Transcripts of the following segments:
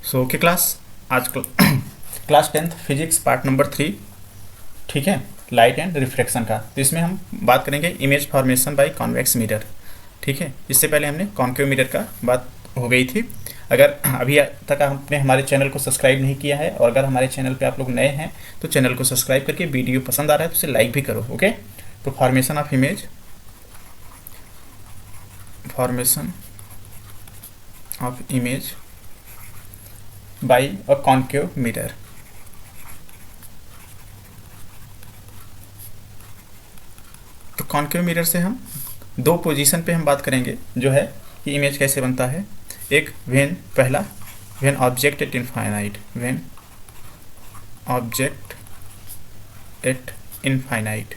So okay class, आज class 10th physics part number 3, ठीक है, लाइट एंड रिफ्लेक्शन का। तो इसमें हम बात करेंगे image formation by convex mirror, ठीक है। इससे पहले हमने कॉन्केव मिरर का बात हो गई थी। अगर अभी तक आपने हमारे चैनल को सब्सक्राइब नहीं किया है और अगर हमारे चैनल पे आप लोग नए हैं तो चैनल को सब्सक्राइब करके वीडियो पसंद आ रहा है तो उसे लाइक भी करो, ओके। तो formation of image, formation of image by a concave mirror. तो कॉन्केव मिरर से हम दो पोजीशन पे हम बात करेंगे, जो है कि इमेज कैसे बनता है। एक पहला when object at infinite, when object at infinite,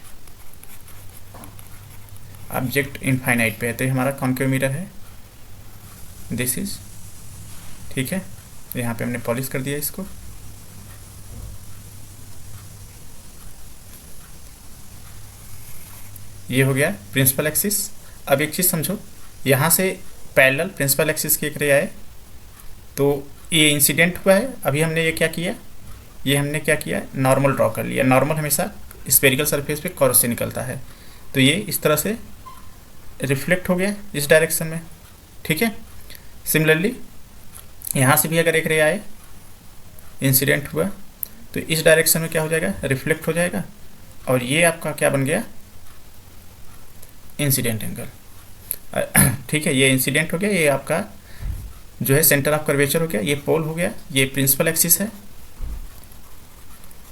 object infinite पे है तो ये हमारा कॉन्केव मिरर है, दिस इज, ठीक है। यहाँ पे हमने पॉलिश कर दिया इसको। ये हो गया प्रिंसिपल एक्सिस। अब एक चीज़ समझो, यहाँ से पैरेलल प्रिंसिपल एक्सिस की एक रे आए तो ये इंसिडेंट हुआ है। अभी हमने ये क्या किया, ये हमने क्या किया, नॉर्मल ड्रॉ कर लिया। नॉर्मल हमेशा स्फेरिकल सरफेस पे कर्व से निकलता है, तो ये इस तरह से रिफ्लेक्ट हो गया इस डायरेक्शन में, ठीक है। सिमिलरली यहाँ से भी अगर एक रे आए, इंसिडेंट हुआ तो इस डायरेक्शन में क्या हो जाएगा, रिफ्लेक्ट हो जाएगा और ये आपका क्या बन गया, इंसिडेंट एंगल, ठीक है। ये इंसिडेंट हो गया, ये आपका जो है सेंटर ऑफ कर्वेचर हो गया, ये पोल हो गया, ये प्रिंसिपल एक्सिस है,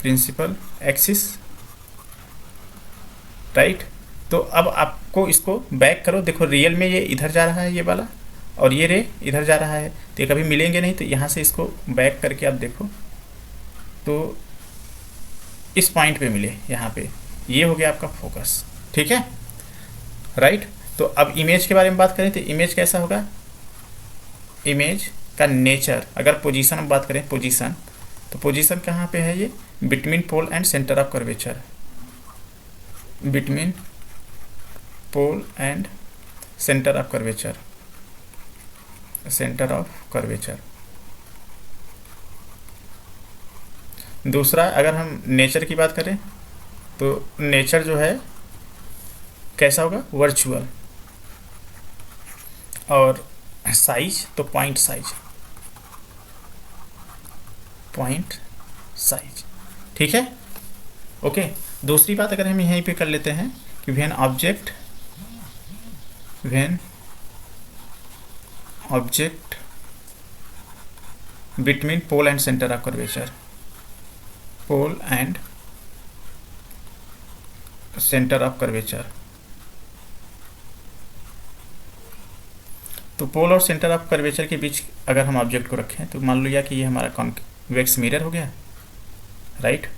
प्रिंसिपल एक्सिस, राइट। तो अब आपको इसको बैक करो, देखो रियल में ये इधर जा रहा है ये वाला और ये रे इधर जा रहा है, तो ये कभी मिलेंगे नहीं। तो यहाँ से इसको बैक करके आप देखो तो इस पॉइंट पे मिले, यहाँ पे ये हो गया आपका फोकस, ठीक है, राइट। तो अब इमेज के बारे में बात करें तो इमेज कैसा होगा, इमेज का नेचर, अगर पोजीशन हम बात करें, पोजीशन, तो पोजीशन कहाँ पे है, ये between pole and centre of curvature, between pole and centre of curvature, centre of curvature. दूसरा, अगर हम नेचर की बात करें तो नेचर जो है कैसा होगा, वर्चुअल, और साइज तो पॉइंट साइज, पॉइंट साइज, ठीक है, ओके। दूसरी बात अगर हम यहीं पे कर लेते हैं कि when object between pole and centre of curvature, pole and centre of curvature, तो पोल और सेंटर ऑफ कर्वेचर के बीच अगर हम ऑब्जेक्ट को रखें तो मान लिया कि ये हमारा कॉन्वेक्स मिरर हो गया, राइट।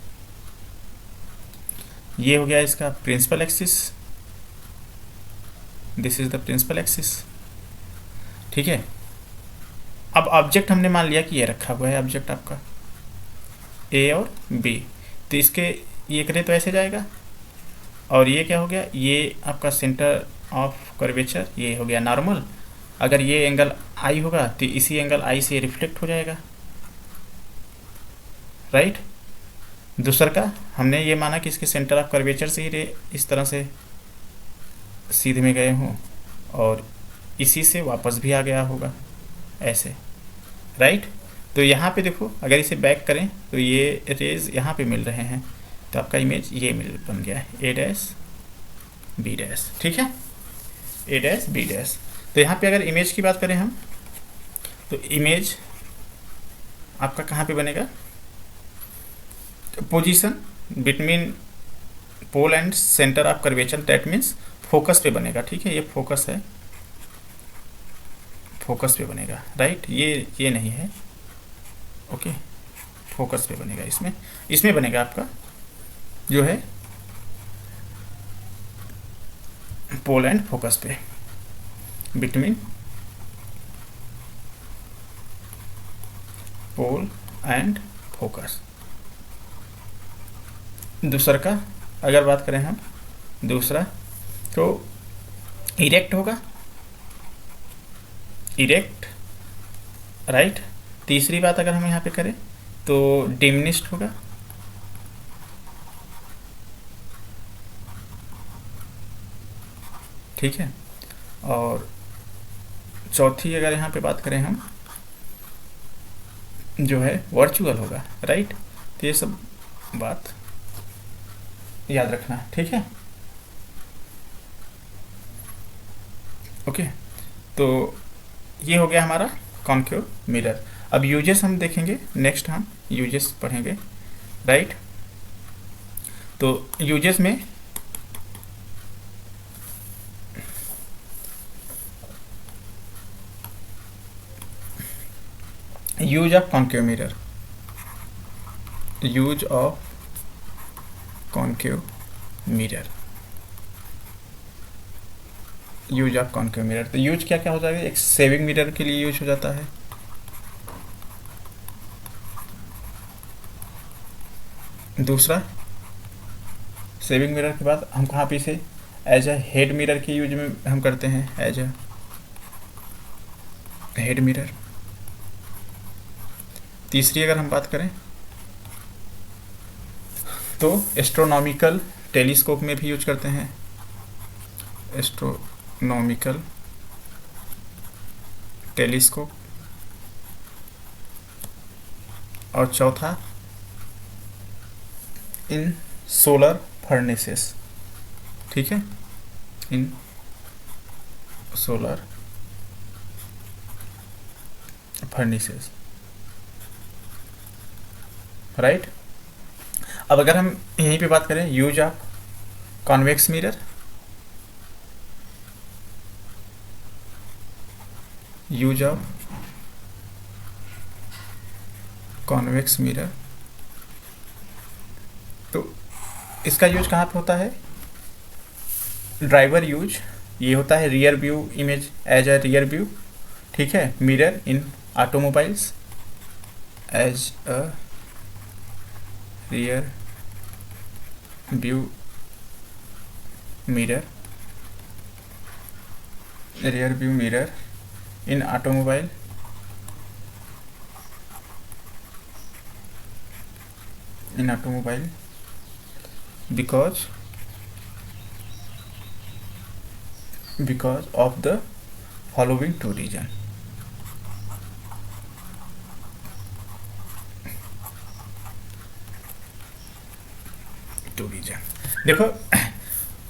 ये हो गया इसका principal axis, this is the principal axis, ठीक है। अब ऑब्जेक्ट हमने मान लिया कि ये रखा हुआ है ऑब्जेक्ट आपका ए और बी, तो इसके ये करे तो ऐसे जाएगा और ये क्या हो गया, ये आपका सेंटर ऑफ कर्वेचर, ये हो गया नॉर्मल। अगर ये एंगल आई होगा तो इसी एंगल आई से रिफ्लेक्ट हो जाएगा, राइट। दूसरा का हमने ये माना कि इसके सेंटर ऑफ कर्वेचर से ही रे इस तरह से सीधे में गए हों और इसी से वापस भी आ गया होगा ऐसे, राइट। तो यहाँ पे देखो, अगर इसे बैक करें तो ये रेज यहाँ पे मिल रहे हैं, तो आपका इमेज ये बन गया है ए डैश बी डैश, ठीक है, ए डैश बी डैश। तो यहाँ पे अगर इमेज की बात करें हम तो इमेज आपका कहाँ पे बनेगा, position between pole and centre of curvature, that means focus पे बनेगा, ठीक है। ये फोकस है, फोकस पे बनेगा, राइट। ये नहीं है, ओके, फोकस पे बनेगा, इसमें बनेगा आपका जो है पोल एंड फोकस पे, बिटवीन पोल एंड फोकस। दूसरा का अगर बात करें हम, दूसरा तो इरेक्ट होगा, इरेक्ट, राइट। तीसरी बात अगर हम यहाँ पे करें तो डिमिनिश्ड होगा, ठीक है। और चौथी अगर यहाँ पे बात करें हम, जो है वर्चुअल होगा, राइट। तो ये सब बात याद रखना, ठीक है। ओके, तो ये हो गया हमारा कॉन्केव मिरर। अब यूजेस हम देखेंगे, नेक्स्ट हम यूजेस पढ़ेंगे, राइट। तो यूजेस में use of concave mirror, use of concave mirror, use of concave mirror. तो यूज क्या क्या हो जाएगा, एक सेविंग मिरर के लिए यूज हो जाता है, दूसरा सेविंग मिरर के बाद हम कहाँ पे इसे एज अ हेड मिरर के यूज में हम करते हैं, एज अ हेड मिरर। तीसरी अगर हम बात करें तो एस्ट्रोनॉमिकल टेलीस्कोप में भी यूज करते हैं, एस्ट्रोनॉमिकल टेलीस्कोप। और चौथा इन सोलर फर्नेसेस, ठीक है, इन सोलर फर्नेसेस, राइट। अब अगर हम यहीं पे बात करें use of convex mirror, use of convex mirror, तो इसका यूज कहाँ पे होता है, ड्राइवर यूज, ये होता है rear view image, as a rear view, ठीक है। Mirror in automobiles, as a rear view mirror, rear view mirror in automobile, in automobile because of the following two reason। देखो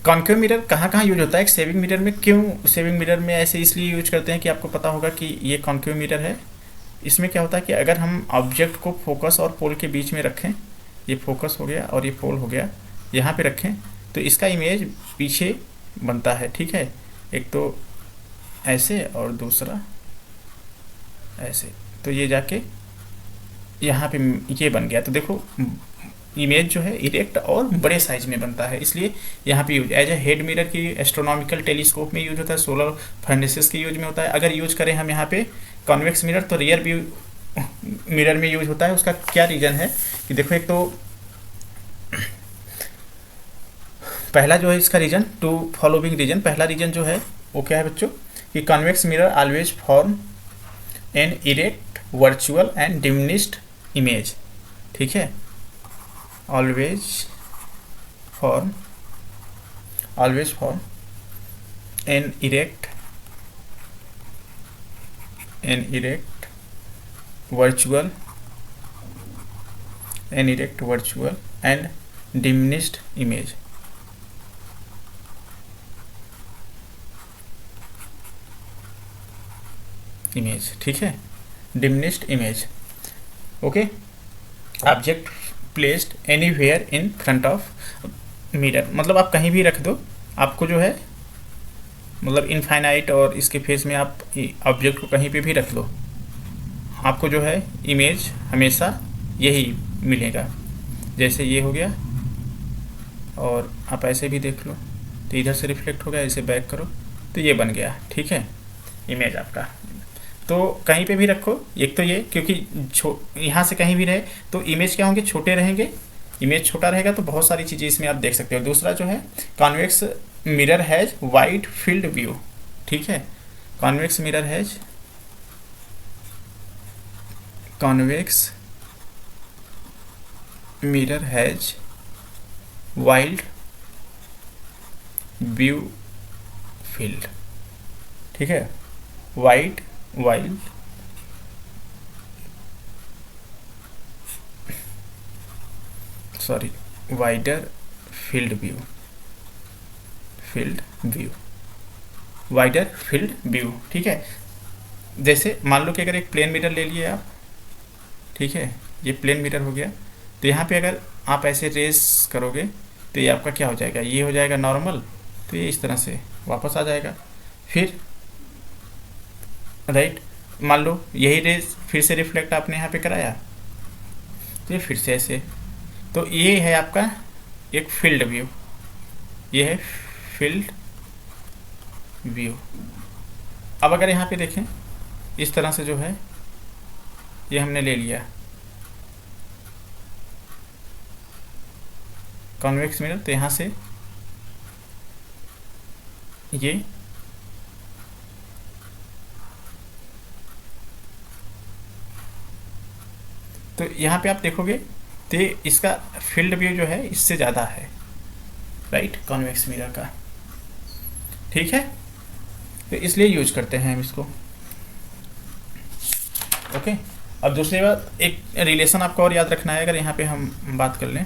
कॉन्केव मिरर कहाँ कहाँ use होता है, एक saving mirror में। क्यों सेविंग मिरर में ऐसे इसलिए यूज करते हैं कि आपको पता होगा कि ये कॉन्केव मिरर है। इसमें क्या होता है कि अगर हम ऑब्जेक्ट को फोकस और पोल के बीच में रखें, ये फोकस हो गया और ये पोल हो गया, यहाँ पे रखें तो इसका इमेज पीछे बनता है, ठीक है। एक तो ऐसे और दूसरा ऐसे, तो ये जाके यहाँ पे ये बन गया। तो देखो इमेज जो है इरेक्ट और बड़े साइज में बनता है, इसलिए यहाँ पे use as a head mirror की एस्ट्रोनॉमिकल टेलीस्कोप में यूज होता है, सोलर फर्नेसेस के यूज में होता है। अगर यूज करें हम यहाँ पे कॉन्वेक्स मिरर तो रियर व्यू मिरर में यूज होता है। उसका क्या रीजन है कि देखो, एक तो पहला जो है इसका रीजन, टू फॉलोइंग रीजन, पहला रीजन जो है वो क्या है बच्चों कि convex mirror always form an erect virtual and diminished image, ठीक है। Always form an erect virtual and diminished image. ठीक है, diminished image, okay. Object placed anywhere in front of mirror, मतलब आप कहीं भी रख दो, आपको जो है मतलब इनफाइनाइट और इसके फेस में आप ऑब्जेक्ट को कहीं पे भी रख लो, आपको जो है इमेज हमेशा यही मिलेगा। जैसे ये हो गया और आप ऐसे भी देख लो तो इधर से रिफ्लेक्ट हो गया, इसे बैक करो तो ये बन गया, ठीक है, इमेज आपका। तो कहीं पे भी रखो, एक तो ये क्योंकि यहाँ से कहीं भी रहे तो इमेज क्या होंगे, छोटे रहेंगे। इमेज छोटा रहेगा तो बहुत सारी चीज़ें इसमें आप देख सकते हो। दूसरा जो है convex mirror has wide field view, ठीक है। Convex mirror has convex mirror has wild view field, ठीक है, wide wild sorry wider field view wider field view, ठीक है। जैसे मान लो कि अगर एक प्लेन मिरर ले लिए आप, ठीक है, ये प्लेन मिरर हो गया, तो यहाँ पे अगर आप ऐसे रेस करोगे तो ये आपका क्या हो जाएगा, ये हो जाएगा नॉर्मल, तो ये इस तरह से वापस आ जाएगा। फिर राइट, मान लो यही रेस फिर से रिफ्लेक्ट आपने यहाँ पे कराया, तो ये फिर से ऐसे, तो ये है आपका एक फील्ड व्यू, ये है फील्ड व्यू। अब अगर यहाँ पे देखें इस तरह से जो है ये हमने ले लिया कॉन्वेक्स मिरर, तो यहाँ से ये तो यहाँ पे आप देखोगे तो इसका फील्ड व्यू जो है इससे ज़्यादा है, राइट, कॉन्वेक्स मिरर का, ठीक है, तो इसलिए यूज करते हैं हम इसको। ओके, अब दूसरी बात, एक रिलेशन आपको और याद रखना है, अगर यहाँ पे हम बात कर लें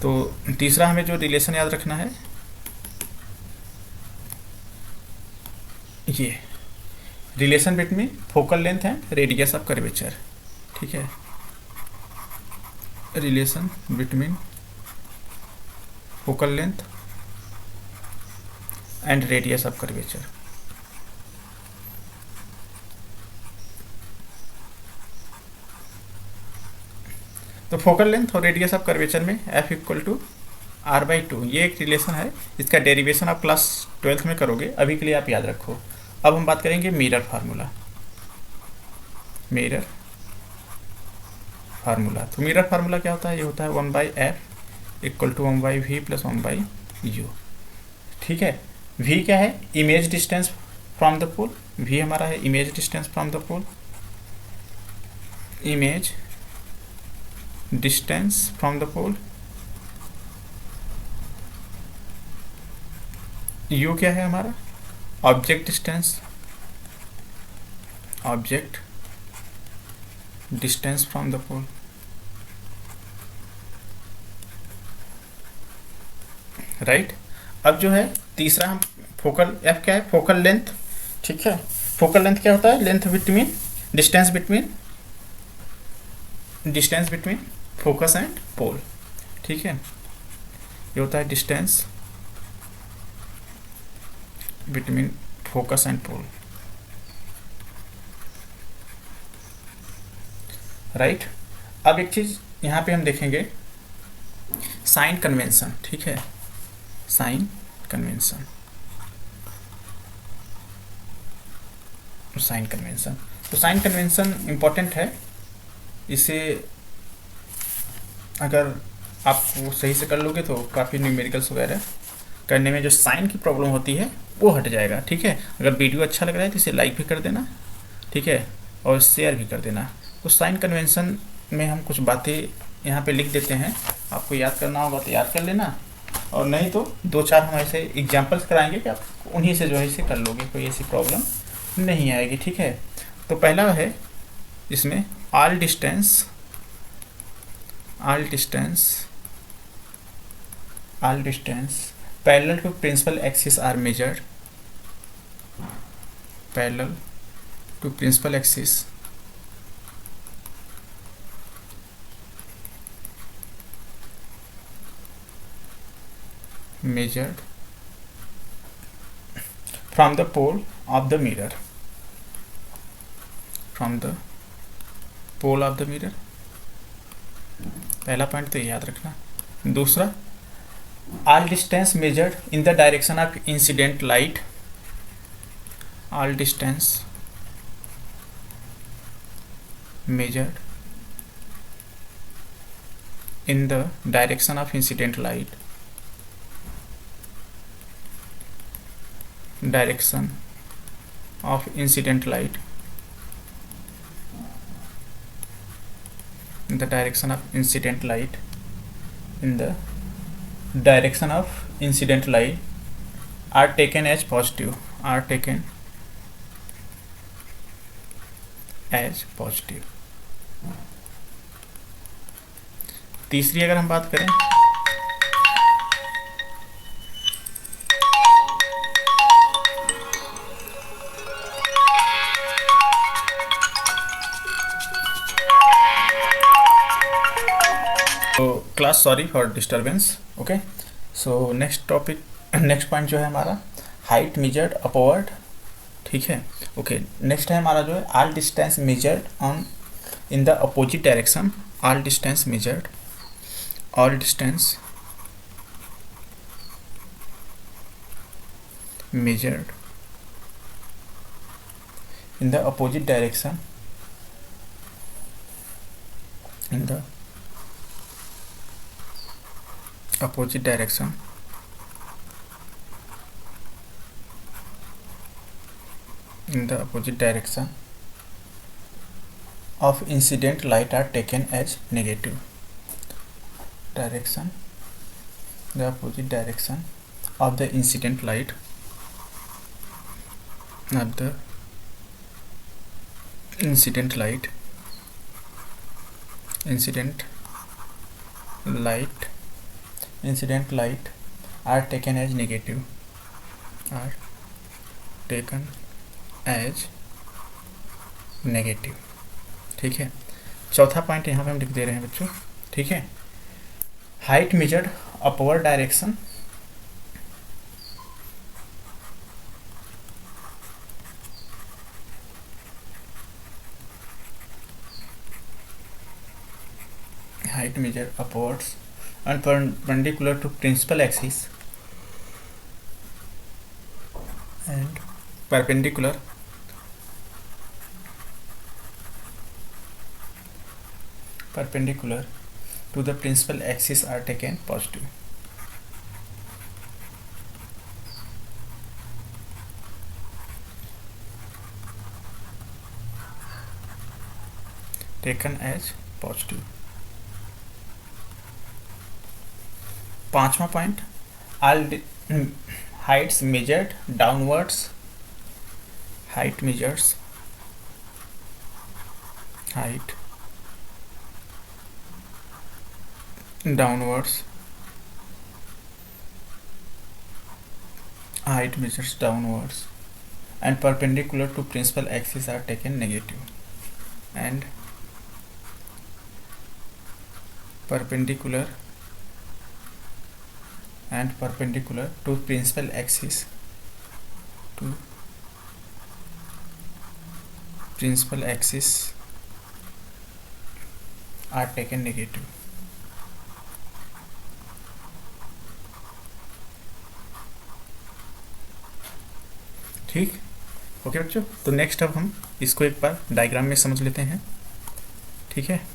तो तीसरा हमें जो रिलेशन याद रखना है, ये relation between focal length and radius of curvature, ठीक है, relation between focal length and radius of curvature. तो फोकल लेंथ और रेडियस ऑफ कर्वेचर में F इक्वल टू R/2, ये एक रिलेशन है, इसका डेरिवेशन आप क्लास 12th में करोगे, अभी के लिए आप याद रखो। अब हम बात करेंगे मिरर फार्मूला। मिरर फार्मूला, तो मिरर फार्मूला क्या होता है, ये होता है 1/f equal to 1/v plus 1/u, ठीक है। v क्या है, image distance from the pole, v हमारा है image distance from the pole, image distance from the pole. u क्या है हमारा, object distance, object distance from the pole, right. अब जो है तीसरा हम फोकल, f क्या है, फोकल लेंथ, ठीक है, फोकल लेंथ क्या होता है, length between distance between focus and pole, ठीक है, ये होता है distance between focus and pole, right. अब एक चीज यहाँ पे हम देखेंगे, साइन कन्वेंशन, ठीक है, साइन कन्वेंशन, साइन कन्वेंशन, तो साइन कन्वेंशन इंपॉर्टेंट है, इसे अगर आप वो सही से कर लोगे तो काफ़ी न्यूमेरिकल्स वगैरह करने में जो साइन की प्रॉब्लम होती है वो हट जाएगा, ठीक है। अगर वीडियो अच्छा लग रहा है तो इसे लाइक भी कर देना, ठीक है, और शेयर भी कर देना। तो साइन कन्वेंशन में हम कुछ बातें यहाँ पे लिख देते हैं, आपको याद करना होगा तो याद कर लेना, और नहीं तो 2-4 हम ऐसे एग्जाम्पल्स कराएंगे कि आप उन्हीं से जो है इसे कर लोगे, कोई ऐसी प्रॉब्लम नहीं आएगी, ठीक है। तो पहला है इसमें all distance parallel to principal axis are measured, parallel to principal axis measured from the pole of the mirror, from the pole of the mirror, पहला पॉइंट तो याद रखना। दूसरा, all distance measured in the direction of incident light, all distance measured in the direction of incident light, direction of incident light in the direction of incident light, in the direction of incident light are taken as positive, are taken as positive. तीसरी अगर हम बात करें, तो class sorry for disturbance. Okay, so next topic, next point जो है हमारा height measured upward. ठीक है. ओके, नेक्स्ट है हमारा जो है all distance measured on in the opposite direction. All distance measured, all distance measured in the opposite direction, in the opposite direction in the opposite direction of incident light are taken as negative. Direction, the opposite direction of the incident light, of the incident light, incident light are taken as negative, are taken as negative. ठीक है. चौथा point यहाँ पे हम लिख दे रहे हैं बच्चों. ठीक है. Height measured upward direction, height measured upwards and perpendicular to principal axis and perpendicular to the principal axis are taken positive. Taken as positive. पांचवा point all Heights measured downwards, height measures, height downwards, height measures downwards and perpendicular to principal axis are taken negative, and perpendicular to principal axis, to principal axis are taken negative. ठीक. Okay बच्चों, तो next अब हम इसको एक बार diagram में समझ लेते हैं. ठीक है.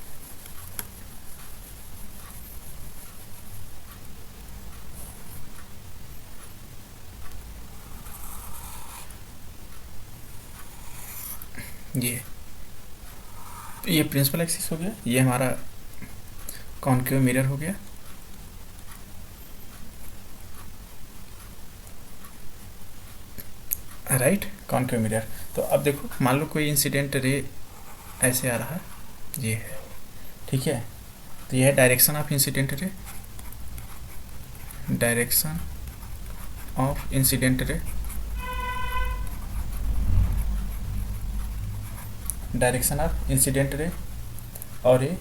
ये प्रिंसिपल एक्सिस हो गया, ये हमारा कॉन्केव मिरर हो गया. Right, concave mirror. तो अब देखो, मान लो कोई इंसिडेंट रे ऐसे आ रहा है, ये है. ठीक है. तो ये है direction of incident ray, direction of incident ray, direction of incident ray, और ये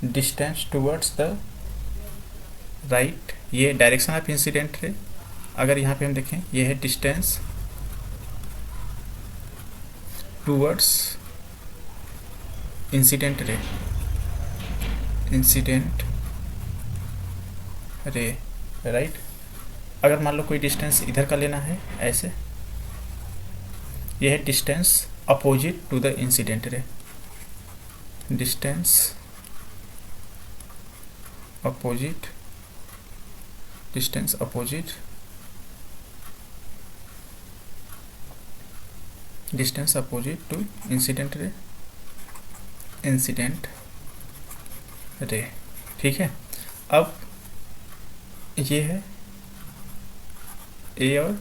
डिस्टेंस टूवर्ड्स द राइट. ये डायरेक्शन ऑफ इंसिडेंट रे. अगर यहाँ पे हम देखें, ये है distance towards incident ray, incident रे. राइट. अगर मान लो कोई डिस्टेंस इधर का लेना है ऐसे, यह है distance opposite to the incident ray, distance opposite, distance opposite, distance opposite to incident ray, incident ray. ठीक है, अब ये है ए और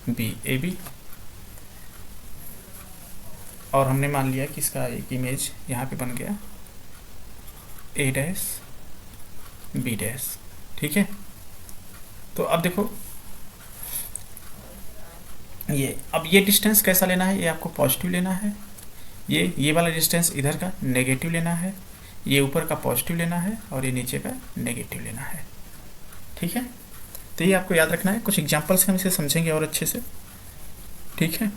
बी, ए बी, और हमने मान लिया कि इसका एक इमेज यहाँ पे बन गया ए डैश बी डैश। ठीक है, तो अब देखो ये, अब ये डिस्टेंस कैसा लेना है, ये आपको पॉजिटिव लेना है, ये वाला डिस्टेंस इधर का नेगेटिव लेना है, ये ऊपर का पॉजिटिव लेना है और ये नीचे का नेगेटिव लेना है। ठीक है, तो ये आपको याद रखना है। कुछ एग्जांपल से हम इसे समझेंगे और अच्छे से। ठीक है,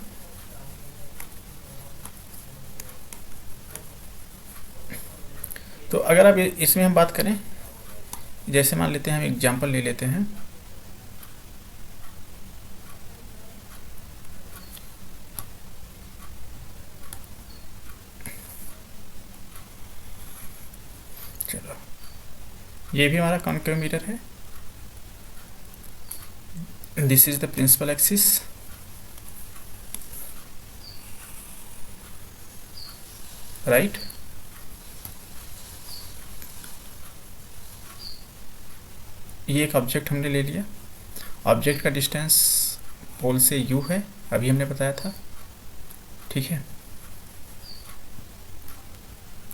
तो अगर अब इसमें हम बात करें, जैसे मान लेते हैं हम एग्जांपल ले लेते हैं, चलो ये भी हमारा कॉन्केव मिरर है, this is the principal axis, right. ये एक ऑब्जेक्ट हमने ले लिया, ऑब्जेक्ट का डिस्टेंस पोल से u है, अभी हमने बताया था। ठीक है,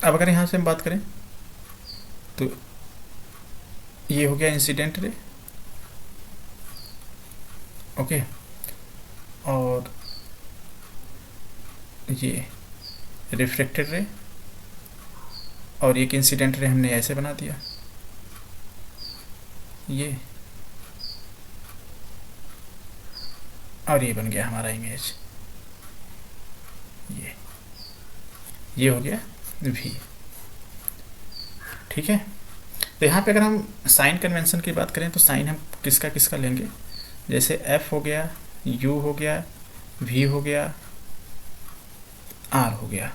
अब अगर यहाँ से हम बात करें तो ये हो गया इंसिडेंट रे, ओके, और ये रिफ्लेक्टेड रे, और एक इंसिडेंट रे हमने ऐसे बना दिया, ये, और ये बन गया हमारा इमेज, ये हो गया v। ठीक है, तो यहाँ पे अगर हम साइन कन्वेंशन की बात करें तो साइन हम किसका किसका लेंगे, जैसे f हो गया, u हो गया, v हो गया, r हो गया।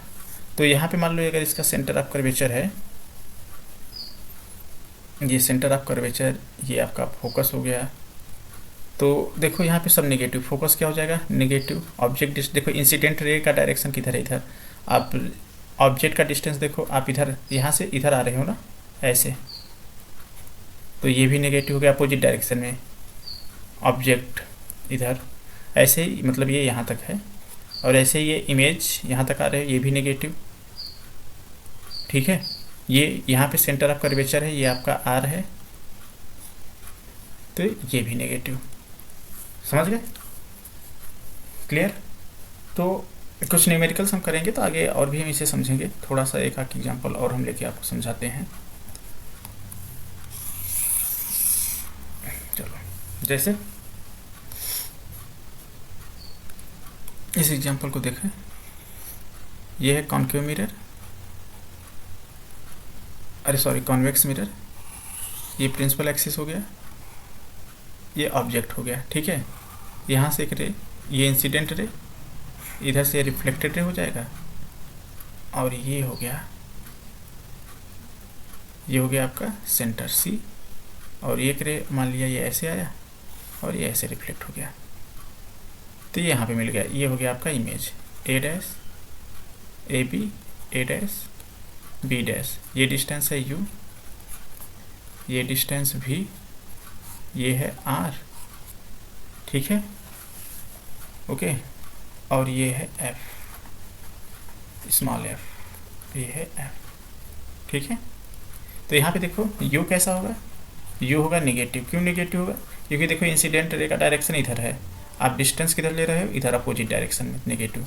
तो यहाँ पे मान लो अगर इसका सेंटर ऑफ कर्वेचर है, ये सेंटर ऑफ कर्वेचर, ये आपका फोकस हो गया, तो देखो यहाँ पे सब नेगेटिव, फोकस क्या हो जाएगा नेगेटिव, ऑब्जेक्ट देखो इंसिडेंट रे का डायरेक्शन किधर है, इधर। आप ऑब्जेक्ट का डिस्टेंस देखो, आप इधर यहाँ से इधर आ रहे हो ना ऐसे, तो ये भी नेगेटिव हो गया अपोजिट डायरेक्शन में, ऑब्जेक्ट इधर ऐसे ही, मतलब ये यहाँ तक है, और ऐसे ये इमेज यहाँ तक आ रहे हैं, ये भी नेगेटिव। ठीक है, ये यहाँ पे सेंटर ऑफ कर्वेचर है, ये आपका आर है, तो ये भी नेगेटिव। समझ गए, क्लियर। तो कुछ न्यूमेरिकल्स हम करेंगे तो आगे और भी हम इसे समझेंगे, थोड़ा सा एक आध एग्जांपल और हम लेके आपको समझाते हैं। चलो, जैसे इस एग्जांपल को देखें, ये है कॉन्केव मिरर, अरे सॉरी कॉन्वेक्स मिरर, ये प्रिंसिपल एक्सिस हो गया, ये ऑब्जेक्ट हो गया। ठीक है, यहाँ से एक रे, ये इंसिडेंट रे, इधर से रिफ्लेक्टेड रे हो जाएगा, और ये हो गया आपका सेंटर सी, और एक रे मान लिया ये ऐसे आया और ये ऐसे रिफ्लेक्ट हो गया, तो ये यहाँ पे मिल गया, ये हो गया आपका image A dash A B, A dash B dash, ये डिस्टेंस है u, ये डिस्टेंस v, ये है r। ठीक है, ओके, और ये है f, स्मॉल f, ये है f। ठीक है, तो यहाँ पे देखो u कैसा होगा, u होगा नेगेटिव। क्यों नेगेटिव होगा, क्योंकि देखो इंसिडेंट रे का डायरेक्शन इधर है, आप डिस्टेंस किधर ले रहे हो, इधर अपोजिट डायरेक्शन में, नेगेटिव।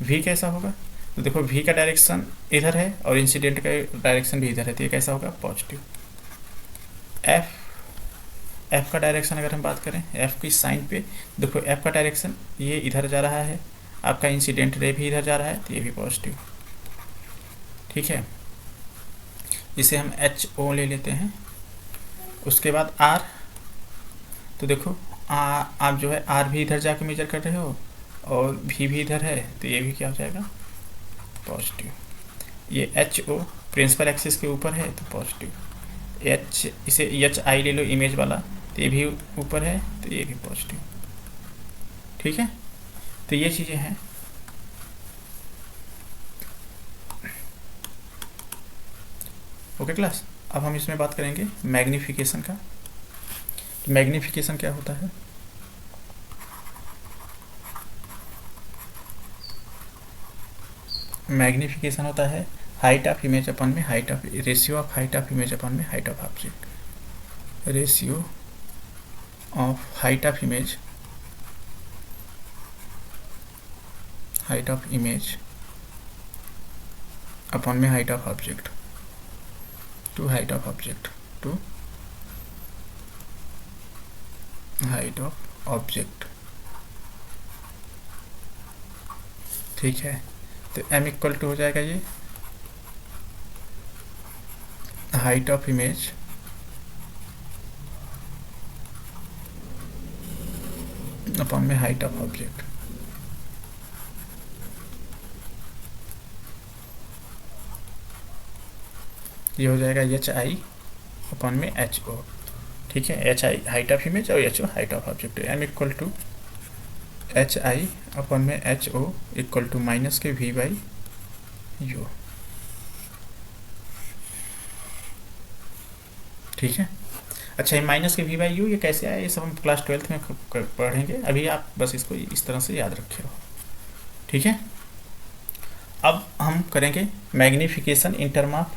v कैसा होगा, तो देखो v का डायरेक्शन इधर है और इंसिडेंट का डायरेक्शन भी इधर है, तो ये कैसा होगा पॉजिटिव। f का डायरेक्शन अगर हम बात करें, f की साइन पे देखो, f का डायरेक्शन ये इधर जा रहा है, आपका इंसिडेंट रे भी इधर जा रहा है, तो ये भी पॉजिटिव। ठीक है, इसे हम HO ले लेते हैं। उसके बाद R, तो देखो आप जो है R भी इधर जाके मेजर कर रहे हो और V भी इधर है, तो ये भी क्या हो जाएगा पॉजिटिव। ये HO प्रिंसिपल एक्सिस के ऊपर है तो पॉजिटिव, H इसे HI ले लो इमेज वाला, तो ये भी ऊपर है तो ये भी पॉजिटिव। ठीक है, तो ये चीज़ें हैं। ओके क्लास, अब हम इसमें बात करेंगे मैग्नीफिकेशन का। मैग्नीफिकेशन क्या होता है? मैग्नीफिकेशन होता है हाइट ऑफ इमेज अपन में height of ratio of height of image upon में height of object, ratio of height of image height of image upon में height of object to height of object to height of object. ठीक है, तो m equal to हो जाएगा ये height of image upon में height of object. ये हो जाएगा एच आई अपॉन में एच ओ। ठीक है, h i height of image और h o height of object. m equal to h i upon में h o equal to minus के वी बाई यू। ठीक है, अच्छा ये माइनस के वी बाई यू ये कैसे आया, ये सब हम क्लास 12th में पढ़ेंगे, अभी आप बस इसको इस तरह से याद रखे हो। ठीक है, अब हम करेंगे मैग्नीफिकेशन इन टर्म ऑफ,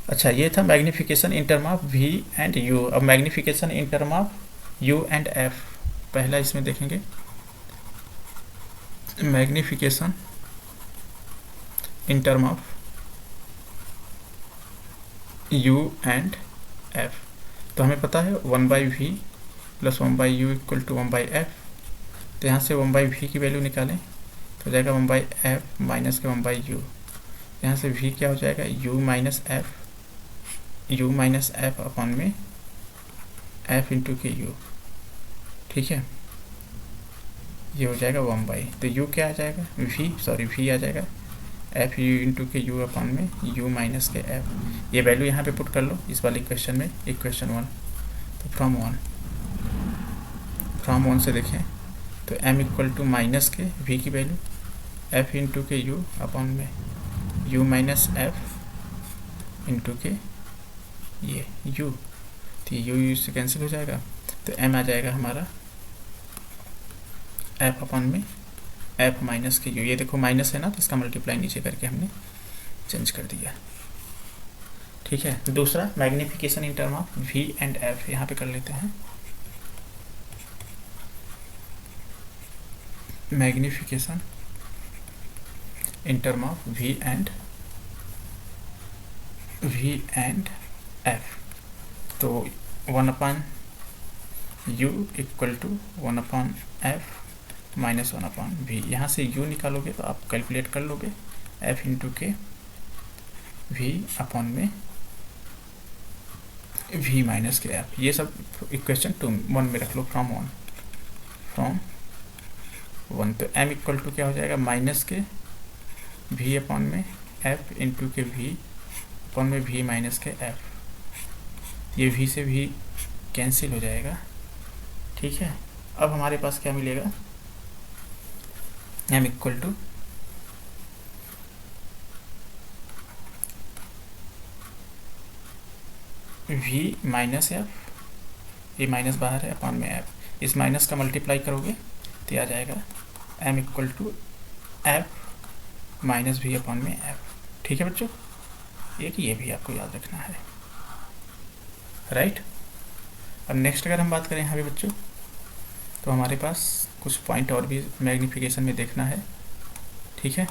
अच्छा ये था magnification in term of v and u. अब magnification in term of u and f, पहला इसमें देखेंगे magnification in term of u and f. तो हमें पता है 1/v plus 1/u equal to 1/f। तो यहाँ से 1/v की वैल्यू निकालें तो हो जाएगा 1/f माइनस के 1/u। यहाँ से v क्या हो जाएगा u माइनस f अपॉन में f इंटू के u। ठीक है, ये हो जाएगा 1/, तो u क्या आ जाएगा v आ जाएगा f u इंटू के u अपॉन में u माइनस के f। ये वैल्यू यहाँ पे पुट कर लो इस वाले इक्वेशन में, इक्वेशन 1। तो फ्रॉम 1 से देखें तो m इक्वल टू माइनस के v की वैल्यू f इंटू के u अपॉन में u माइनस f इंटू के ये u, तो u से कैंसिल हो जाएगा, तो m आ जाएगा हमारा f अपॉन में f माइनस के u। ये देखो माइनस है ना, तो इसका मल्टीप्लाई नीचे करके हमने चेंज कर दिया। ठीक है, दूसरा magnification in term of v and f, यहाँ पे कर लेते हैं magnification in term of v and f। तो 1/u equal to 1/f minus 1/v। यहाँ से u निकालोगे तो आप कैलकुलेट कर लोगे f इंटू के v अपॉन में v माइनस के f। ये सब इक्वेशन 1 में रख लो, फ्रॉम 1। तो m इक्वल टू क्या हो जाएगा माइनस के v अपॉन में f इंटू के v अपॉन में v माइनस के f। ये v से v कैंसिल हो जाएगा। ठीक है, अब हमारे पास क्या मिलेगा m equal to v minus f, ये माइनस बाहर है अपॉन में f। इस माइनस का मल्टीप्लाई करोगे तो आ जाएगा m equal to f minus v upon में f। ठीक है बच्चों, ये भी आपको याद रखना है, राइट। अब नेक्स्ट अगर हम बात करें यहाँ पे बच्चों, तो हमारे पास कुछ पॉइंट और भी मैग्नीफिकेशन में देखना है। ठीक है,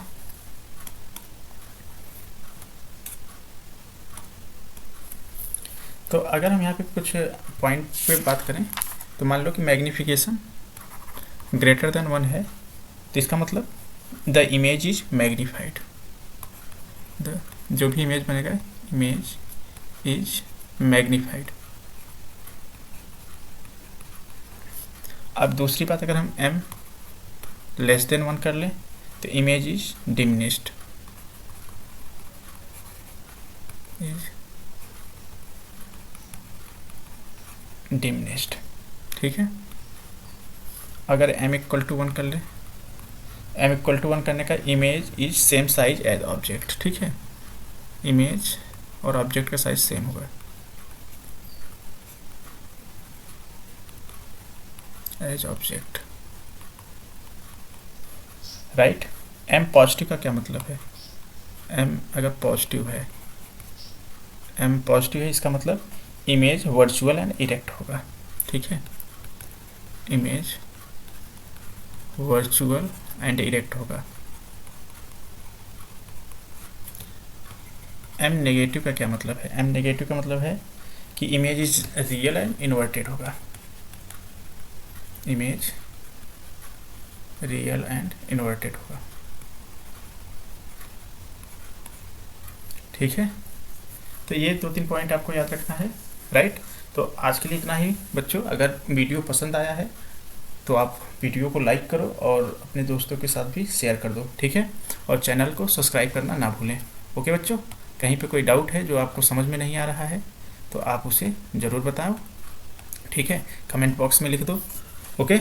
तो अगर हम यहाँ पे कुछ पॉइंट पे बात करें, तो मान लो कि मैग्नीफिकेशन ग्रेटर देन 1 है, तो इसका मतलब the image is magnified. The जो भी इमेज बनेगा, इमेज इज मैग्नीफाइड। अब दूसरी बात, अगर हम m लेस देन 1 कर लें तो इमेज इज डिमिनिश्ड। ठीक है, अगर m इक्वल टू 1 कर ले, m इक्वल टू 1 करने का image is same size as object. ठीक है, इमेज और ऑब्जेक्ट का साइज सेम होगा as object, right. M positive का क्या मतलब है? एम अगर पॉजिटिव है, एम पॉजिटिव है, इसका मतलब इमेज वर्चुअल एंड इरेक्ट होगा, ठीक है। इमेज वर्चुअल एंड इरेक्ट होगा। एम नेगेटिव का क्या मतलब है? एम नेगेटिव का मतलब है कि image is real and inverted होगा, इमेज रियल एंड इन्वर्टेड होगा, ठीक है। तो ये 2-3 पॉइंट आपको याद रखना है, राइट। तो आज के लिए इतना ही बच्चों। अगर वीडियो पसंद आया है तो आप वीडियो को लाइक करो और अपने दोस्तों के साथ भी शेयर कर दो, ठीक है। और चैनल को सब्सक्राइब करना ना भूलें। ओके बच्चों, कहीं पे कोई डाउट है जो आपको समझ में नहीं आ रहा है तो आप उसे ज़रूर बताओ, ठीक है। कमेंट बॉक्स में लिख दो, ओके।